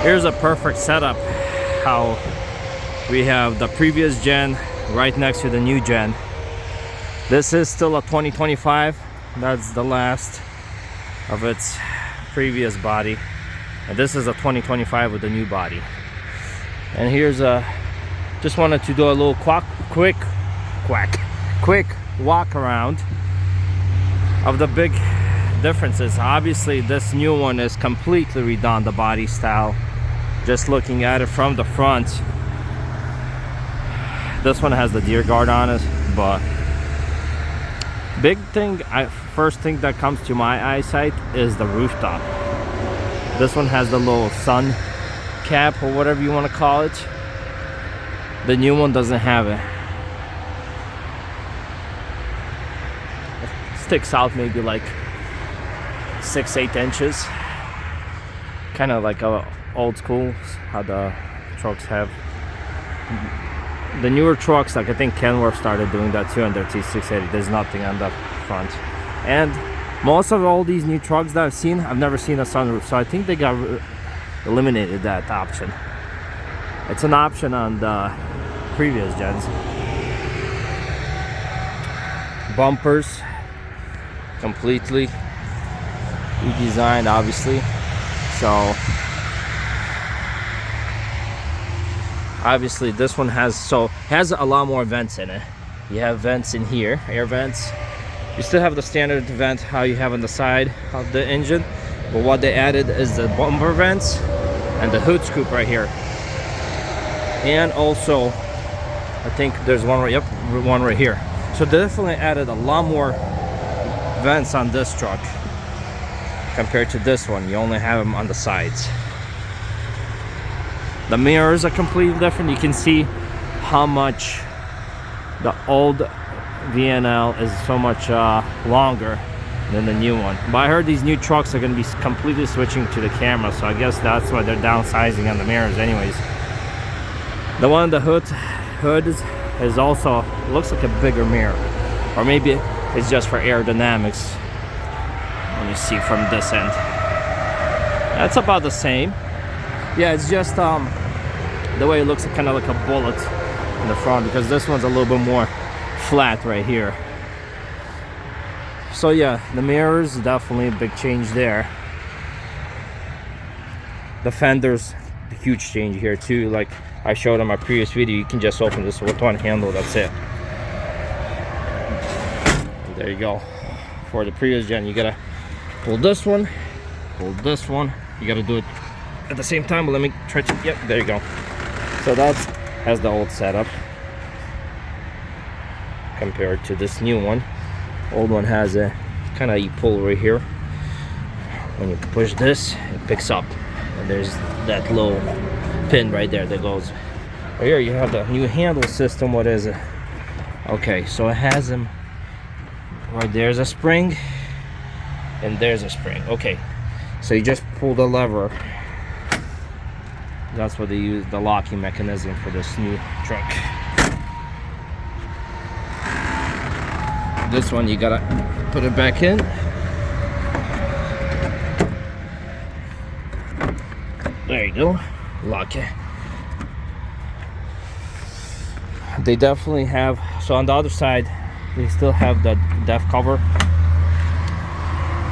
Here's a perfect setup. How we have the previous gen right next to the new gen. This is still a 2025. That's the last of its previous body, and this is a 2025 with the new body. And here's a, just wanted to do a little quick walk around of the big differences. Obviously this new one is completely redone, the body style. Just looking at it from the front, this one has the deer guard on it, but big thing, first thing that comes to my eyesight is the rooftop. This one has the little sun cap or whatever you want to call it. The new one doesn't have it. It sticks out maybe like 6-8 inches, kind of like a old school how the trucks have. The newer trucks, like I think Kenworth started doing that too on their T680. There's nothing on the front, and most of all these new trucks that I've seen, I've never seen a sunroof, so I think they got eliminated that option. It's an option on the previous gens. Bumpers completely redesigned, obviously. So obviously this one has a lot more vents in it. You have vents in here, air vents. You still have the standard vent how you have on the side of the engine, but what they added is the bumper vents and the hood scoop right here. And also I think there's one right, one right here. So they definitely added a lot more vents on this truck compared to this one. You only have them on the sides. The mirrors are completely different. You can see how much the old VNL is so much longer than the new one. But I heard these new trucks are going to be completely switching to the camera, so I guess that's why they're downsizing on the mirrors anyways. The one on the hood is also, looks like a bigger mirror, or maybe it's just for aerodynamics. Let me see from this end. That's about the same. Yeah, it's just the way it looks, kind of like a bullet in the front, because this one's a little bit more flat right here. So yeah, the mirrors, definitely a big change there. The fenders, a huge change here too. Like I showed on my previous video, you can just open this with one handle, that's it. And there you go. For the previous gen, you gotta pull this one, you gotta do it at the same time. But let me try to, yep, there you go. So that's has the old setup compared to this new one. Old one has a kind of, you pull right here, when you push this it picks up, and there's that little pin right there that goes right here. You have the new handle system. What is it? Okay, so it has them right there's a spring and there's a spring. Okay, so you just pull the lever. That's what they use, the locking mechanism for this new truck. This one you gotta put it back in. There you go, lock it. They definitely have, so on the other side they still have the depth cover,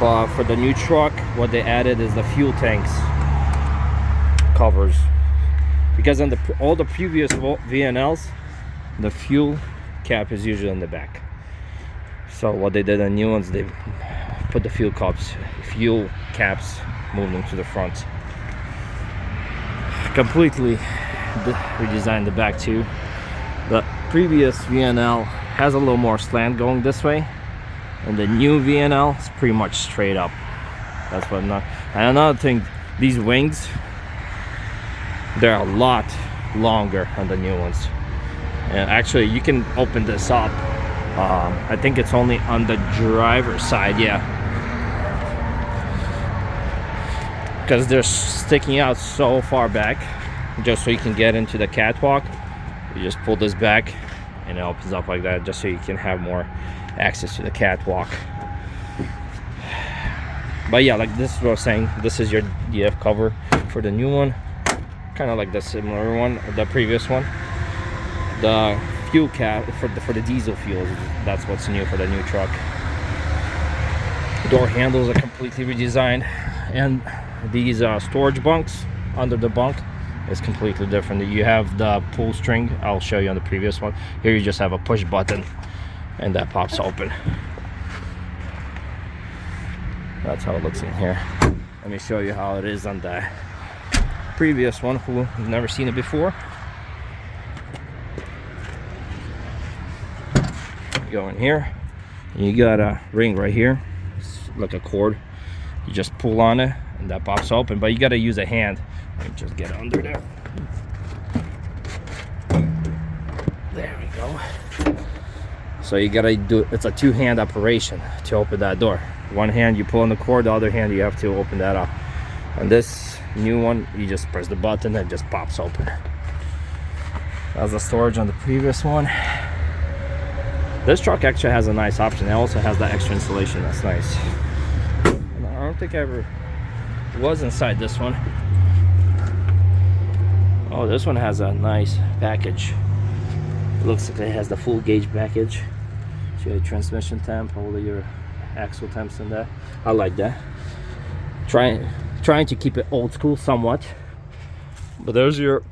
but for the new truck what they added is the fuel tanks covers, because on all the previous VNLs the fuel cap is usually in the back. So what they did on new ones, they put the fuel caps, moved them to the front. Completely redesigned the back too. The previous VNL has a little more slant going this way, and the new VNL is pretty much straight up. That's what. And another thing, these wings, they're a lot longer on the new ones. And actually you can open this up. I think it's only on the driver's side, yeah, because they're sticking out so far back, just so you can get into the catwalk. You just pull this back and it opens up like that, just so you can have more access to the catwalk. But yeah, like this is what I was saying, this is your DF cover for the new one. kind of like the similar one, the previous one. The fuel cap for the diesel fuels, that's what's new for the new truck. Door handles are completely redesigned, and these storage bunks under the bunk is completely different. You have the pull string, I'll show you on the previous one. Here you just have a push button and that pops open. That's how it looks in here. Let me show you how it is on the previous one, who have never seen it before. Go in here, you got a ring right here, it's like a cord. You just pull on it and that pops open, but you got to use a hand. Let me just get under there. There we go. So you gotta do, it's a two-hand operation to open that door. One hand you pull on the cord, the other hand you have to open that up. On this new one, you just press the button and it just pops open. That's the storage on the previous one. This truck actually has a nice option. It also has the extra insulation. That's nice. And I don't think I ever was inside this one. Oh, this one has a nice package. It looks like it has the full gauge package. So your transmission temp, all of your axle temps in there. I like that. Trying to keep it old school somewhat. But there's your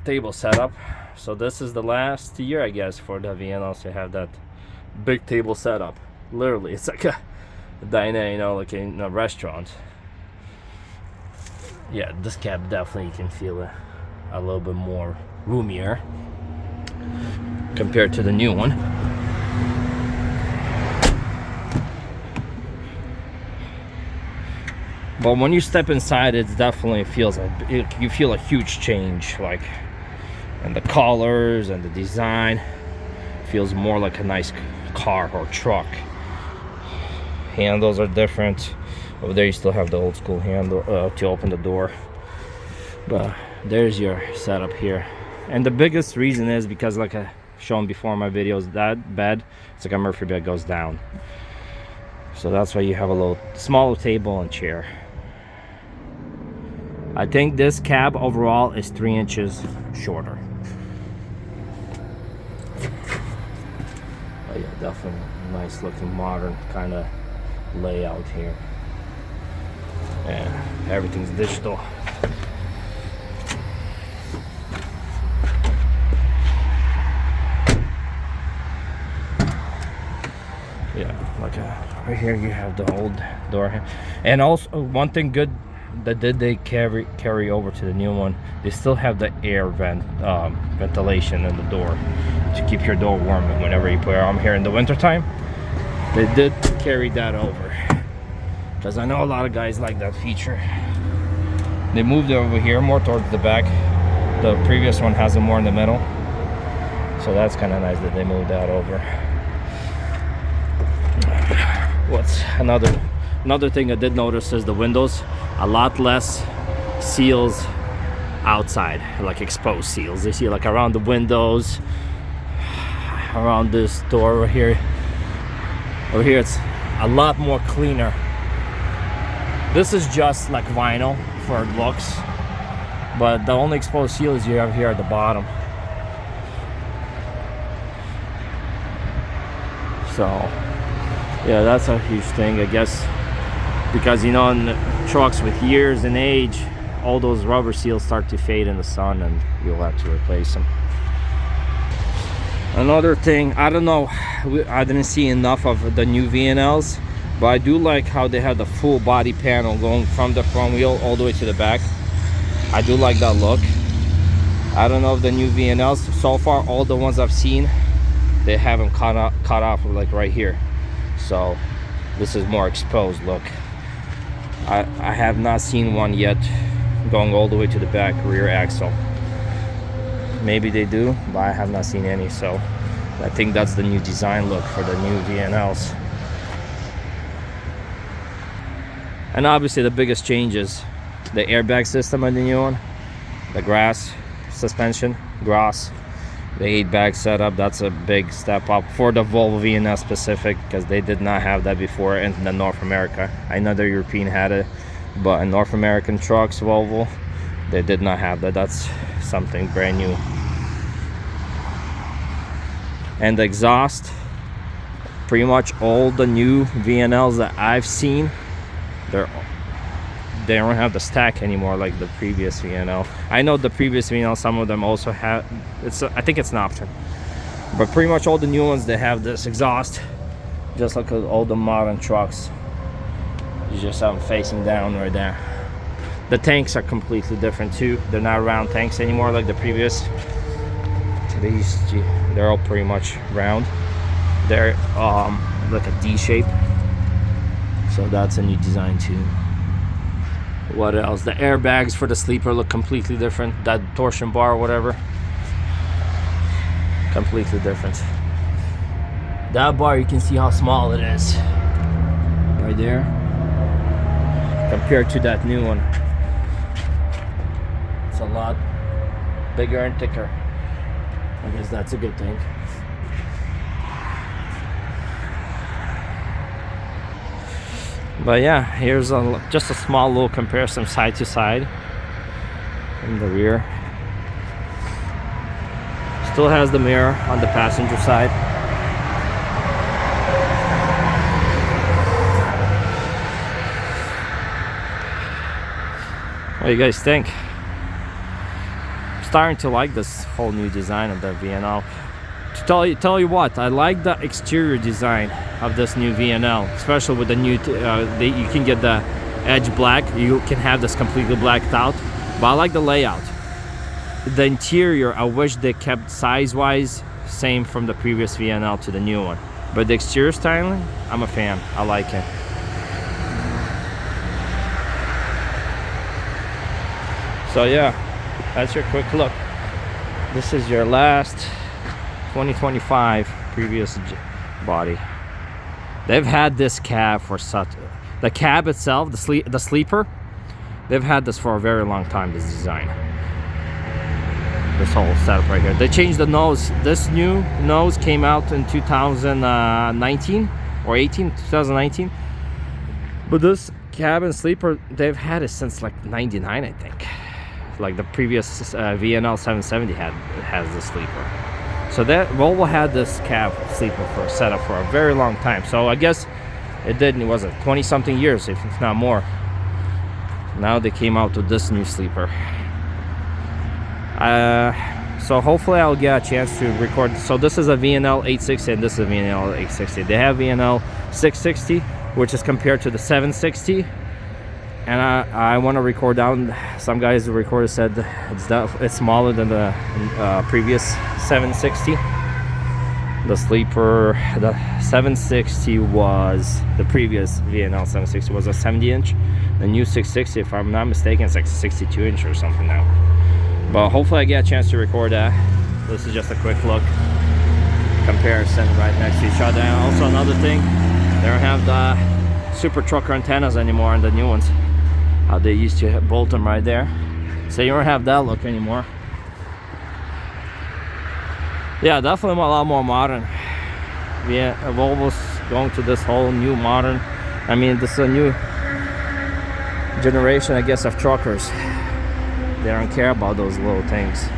table setup. So this is the last year, I guess, for the VNLs to have that big table setup. Literally, it's like a diner, you know, like in a restaurant. Yeah, this cab definitely, you can feel it a little bit more roomier compared to the new one. But when you step inside, it definitely feels like you feel a huge change, like, and the colors and the design feels more like a nice car or truck. Handles are different. Over there you still have the old school handle to open the door. But there's your setup here. And the biggest reason is because, like I shown before in my videos, that bed, it's like a Murphy bed, goes down. So that's why you have a little smaller table and chair. I think this cab overall is 3 inches shorter. Oh yeah, definitely nice looking modern kind of layout here. And everything's digital. Yeah, like right here you have the old door. And also one thing good that they carry over to the new one, they still have the air ventilation in the door to keep your door warm whenever you put it on here in the winter time. They did carry that over, because I know a lot of guys like that feature. They moved it over here more towards the back. The previous one has it more in the middle, so that's kind of nice that they moved that over. What's another thing I did notice is the windows. A lot less seals outside, like exposed seals. You see, like around the windows, around this door over here. Over here it's a lot more cleaner. This is just like vinyl for looks, but the only exposed seals you have here at the bottom. So yeah, that's a huge thing, I guess, because, you know, in trucks with years and age, all those rubber seals start to fade in the sun and you'll have to replace them. Another thing, I don't know, I didn't see enough of the new VNLs, but I do like how they have the full body panel going from the front wheel all the way to the back. I do like that look. I don't know if the new VNLs, so far all the ones I've seen, they haven't cut off like right here. So this is more exposed look. I have not seen one yet going all the way to the back rear axle. Maybe they do, but I have not seen any. So I think that's the new design look for the new VNLs. And obviously the biggest change is the airbag system on the new one, the grass suspension, the 8-bag setup. That's a big step up for the Volvo VNL specific, because they did not have that before in the North America. I know the European had it, but in North American trucks, Volvo, They did not have that. That's something brand new. And the exhaust, pretty much all the new VNLs that I've seen, they don't have the stack anymore like the previous VNL. I know the previous VNL, some of them also have, I think it's an option, but pretty much all the new ones, they have this exhaust, just like all the modern trucks. You just have them facing down right there. The tanks are completely different too. They're not round tanks anymore like the previous. They're all pretty much round. They're like a D shape, so that's a new design too. What else? The airbags for the sleeper look completely different. That torsion bar or whatever, completely different. That bar, you can see how small it is right there compared to that new one. It's a lot bigger and thicker. I guess that's a good thing. But yeah, here's just a small little comparison side to side from the rear. Still has the mirror on the passenger side. What do you guys think? I'm starting to like this whole new design of the VNL. To tell you what, I like the exterior design of this new VNL, especially with the new, you can get the edge black, you can have this completely blacked out, but I like the layout. The interior, I wish they kept size-wise same from the previous VNL to the new one, but the exterior styling, I'm a fan, I like it. So yeah, that's your quick look. This is your last 2025 previous body. They've had this cab for such, the cab itself, the sleeper, they've had this for a very long time, this design, this whole setup right here. They changed the nose. This new nose came out in 2019 or 2019, but this cabin sleeper, they've had it since like 99, I think. Like the previous VNL 770 has the sleeper. So that Volvo had this cab sleeper for setup for a very long time. So I guess it was 20-something years, if not more. Now they came out with this new sleeper. So hopefully I'll get a chance to record. So this is a VNL860 and this is a VNL860. They have VNL660, which is compared to the 760. And I want to record down. Some guys recorded said it's smaller than the previous 760. The sleeper, the 760 was, the previous VNL 760 was a 70-inch. The new 660, if I'm not mistaken, it's like 62-inch or something now. But hopefully I get a chance to record that. This is just a quick look comparison right next to each other. And also another thing, they don't have the super trucker antennas anymore in the new ones. How they used to bolt them right there, so you don't have that look anymore. Yeah, definitely a lot more modern. Yeah, Volvo's going to this whole new modern, I mean, this is a new generation, I guess, of truckers. They don't care about those little things.